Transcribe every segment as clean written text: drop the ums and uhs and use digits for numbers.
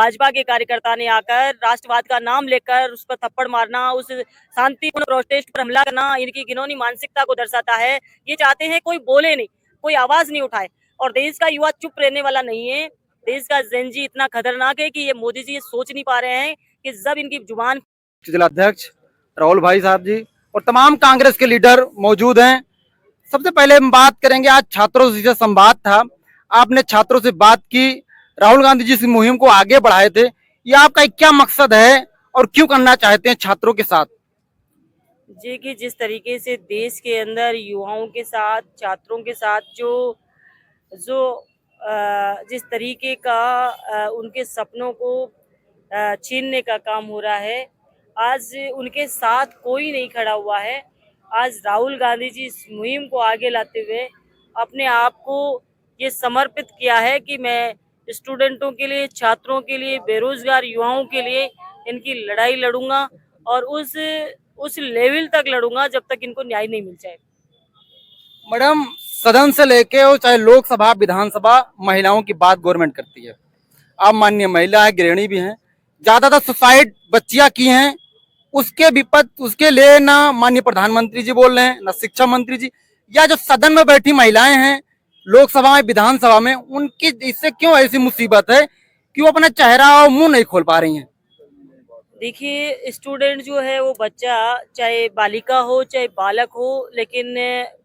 भाजपा के कार्यकर्ता ने आकर राष्ट्रवाद का नाम लेकर उस पर थप्पड़ मारना, उस शांतिपूर्ण प्रोटेस्ट पर हमला करना इनकी घिनौनी मानसिकता को दर्शाता है। ये चाहते हैं कोई बोले नहीं, कोई आवाज नहीं उठाए, और देश का युवा चुप रहने वाला नहीं है। देश का जेनजी इतना खतरनाक है कि ये मोदी जी ये सोच नहीं पा रहे हैं कि जब इनकी जुबान। जिलाध्यक्ष राहुल भाई साहब जी और तमाम कांग्रेस के लीडर मौजूद हैं। सबसे पहले हम बात करेंगे, आज छात्रों से संवाद था, आपने छात्रों से बात की, राहुल गांधी जी इस मुहिम को आगे बढ़ाए थे। ये आपका क्या मकसद है और क्यों करना चाहते हैं छात्रों के साथ? जी कि जिस तरीके से देश के अंदर युवाओं के साथ, छात्रों के साथ जो जो जिस तरीके का उनके सपनों को छीनने का काम हो रहा है, आज उनके साथ कोई नहीं खड़ा हुआ है। आज राहुल गांधी जी इस मुहिम को आगे लाते हुए अपने आप को ये समर्पित किया है कि मैं स्टूडेंटों के लिए, छात्रों के लिए, बेरोजगार युवाओं के लिए इनकी लड़ाई लड़ूंगा, और उस लेवल तक लड़ूंगा जब तक इनको न्याय नहीं मिल जाए। मैडम, सदन से लेके और चाहे लोकसभा विधानसभा, महिलाओं की बात गवर्नमेंट करती है। आप माननीय महिला है, गृहिणी भी हैं, ज्यादातर सुसाइड बच्चियां की हैं। उसके विपद उसके लिए ना माननीय प्रधानमंत्री जी बोल रहे हैं, ना शिक्षा मंत्री जी, या जो सदन में बैठी महिलाएं हैं लोकसभा में विधानसभा में, उनकी इससे क्यों ऐसी मुसीबत है कि वो अपना चेहरा और मुंह नहीं खोल पा रही हैं? देखिए, स्टूडेंट जो है वो बच्चा, चाहे बालिका हो चाहे बालक हो, लेकिन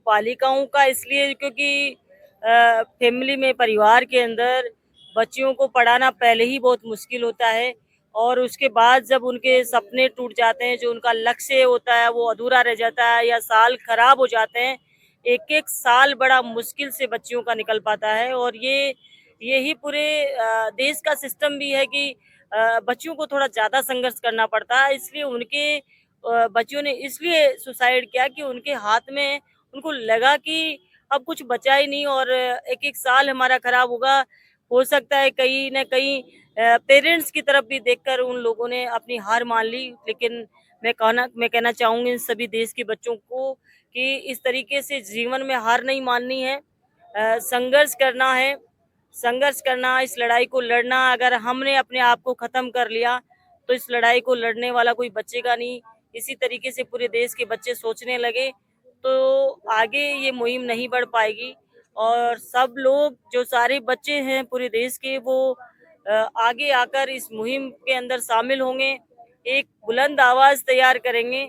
बालिकाओं का इसलिए क्योंकि फैमिली में, परिवार के अंदर बच्चियों को पढ़ाना पहले ही बहुत मुश्किल होता है, और उसके बाद जब उनके सपने टूट जाते हैं, जो उनका लक्ष्य होता है वो अधूरा रह जाता है या साल खराब हो जाते हैं। एक एक साल बड़ा मुश्किल से बच्चियों का निकल पाता है, और यही पूरे देश का सिस्टम भी है कि बच्चियों को थोड़ा ज़्यादा संघर्ष करना पड़ता है। इसलिए उनके बच्चियों ने इसलिए सुसाइड किया कि उनके हाथ में, उनको लगा कि अब कुछ बचा ही नहीं और एक-एक साल हमारा खराब होगा। हो सकता है कहीं न कहीं पेरेंट्स की तरफ भी देखकर उन लोगों ने अपनी हार मान ली। लेकिन मैं कहना चाहूँगी इन सभी देश के बच्चों को कि इस तरीके से जीवन में हार नहीं माननी है। संघर्ष करना है, संघर्ष करना, इस लड़ाई को लड़ना। अगर हमने अपने आप को ख़त्म कर लिया, तो इस लड़ाई को लड़ने वाला कोई बचेगा नहीं। इसी तरीके से पूरे देश के बच्चे सोचने लगे, तो आगे ये मुहिम नहीं बढ़ पाएगी, और सब लोग, जो सारे बच्चे हैं पूरे देश के, वो आगे आकर इस मुहिम के अंदर शामिल होंगे, एक बुलंद आवाज़ तैयार करेंगे,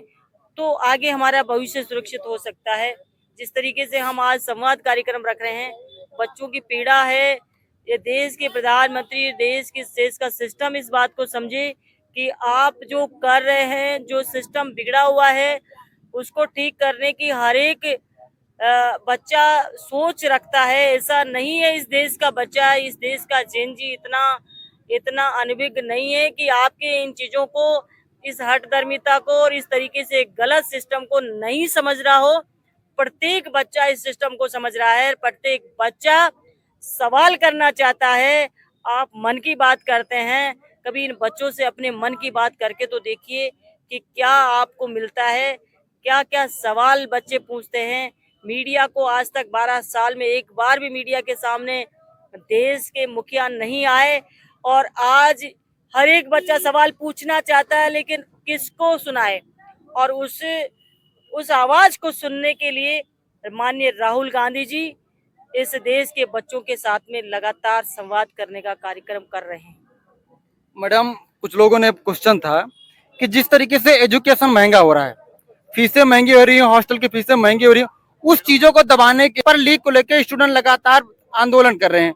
तो आगे हमारा भविष्य सुरक्षित हो सकता है। जिस तरीके से हम आज संवाद कार्यक्रम रख रहे हैं, बच्चों की पीड़ा है, ये देश के प्रधानमंत्री, देश का सिस्टम इस बात को समझे कि आप जो कर रहे हैं, जो सिस्टम बिगड़ा हुआ है, उसको ठीक करने की हर एक बच्चा सोच रखता है। ऐसा नहीं है, इस देश का बच्चा, इस देश का जेनजी इतना इतना अनभिज्ञ नहीं है कि आपके इन चीजों को, इस हठधर्मिता को और इस तरीके से गलत सिस्टम को नहीं समझ रहा हो। प्रत्येक बच्चा इस सिस्टम को समझ रहा है, प्रत्येक बच्चा सवाल करना चाहता है। आप मन की बात करते हैं, कभी इन बच्चों से अपने मन की बात करके तो देखिए कि क्या आपको मिलता है, क्या क्या सवाल बच्चे पूछते हैं। मीडिया को आज तक 12 साल में एक बार भी मीडिया के सामने देश के मुखिया नहीं आए, और आज हर एक बच्चा सवाल पूछना चाहता है, लेकिन किसको सुनाए। और उस आवाज को सुनने के लिए माननीय राहुल गांधी जी इस देश के बच्चों के साथ में लगातार संवाद करने का कार्यक्रम कर रहे हैं। मैडम, कुछ लोगों ने क्वेश्चन था कि जिस तरीके से एजुकेशन महंगा हो रहा है, फीसें महंगी हो रही हैं, हॉस्टल की फीसें महंगी हो रही हैं, उस चीजों को दबाने के पर लीक को लेकर स्टूडेंट लगातार आंदोलन कर रहे हैं,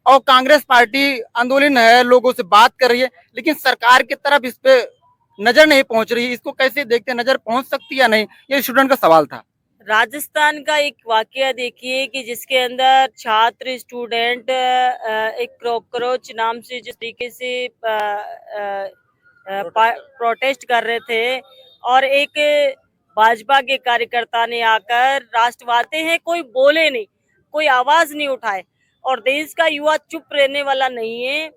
और कांग्रेस पार्टी आंदोलन है, लोगों से बात कर रही है, लेकिन सरकार की तरफ इस पे नजर नहीं पहुंच रही। इसको कैसे देखते हैं, नजर पहुंच सकती है या नहीं? ये स्टूडेंट का सवाल था। राजस्थान का एक वाकया देखिए कि जिसके अंदर छात्र, स्टूडेंट एक कॉकरोच नाम से जिस तरीके से प्रोटेस्ट कर रहे थे, और एक भाजपा के कार्यकर्ता ने आकर राष्ट्रवादी हैं, कोई बोले नहीं, कोई आवाज नहीं उठाए, और देश का युवा चुप रहने वाला नहीं है।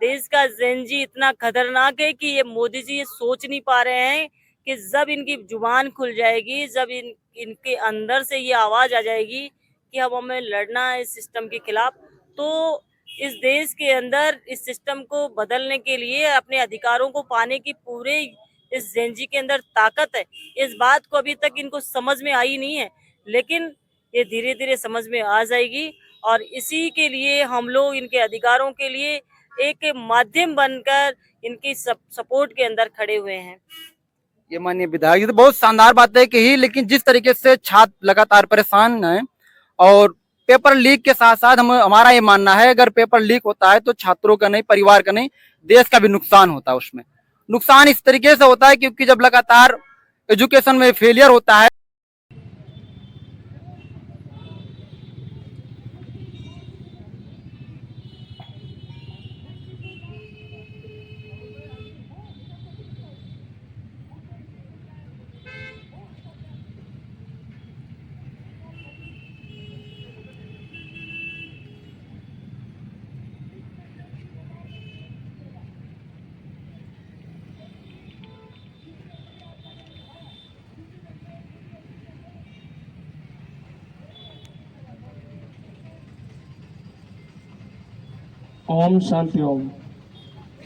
देश का जेनजी इतना खतरनाक है कि ये मोदी जी ये सोच नहीं पा रहे हैं कि जब इनकी जुबान खुल जाएगी, जब इनके अंदर से ये आवाज आ जाएगी कि अब हमें लड़ना है इस सिस्टम के खिलाफ, तो इस देश के अंदर इस सिस्टम को बदलने के लिए, अपने अधिकारों को पाने की पूरे इस जेनजी के अंदर ताकत है। इस बात को अभी तक इनको समझ में आई नहीं है, लेकिन ये धीरे धीरे समझ में आ जाएगी। और इसी के लिए हम लोग इनके अधिकारों के लिए एक माध्यम बनकर इनकी सपोर्ट के अंदर खड़े हुए हैं। ये माननीय विधायक, ये तो बहुत शानदार बात है कही, लेकिन जिस तरीके से छात्र लगातार परेशान हैं और पेपर लीक के साथ साथ हमारा ये मानना है, अगर पेपर लीक होता है तो छात्रों का नहीं, परिवार का नहीं, देश का भी नुकसान होता है। उसमें नुकसान इस तरीके से होता है क्योंकि जब लगातार एजुकेशन में फेलियर होता है। ओम शांति ओम।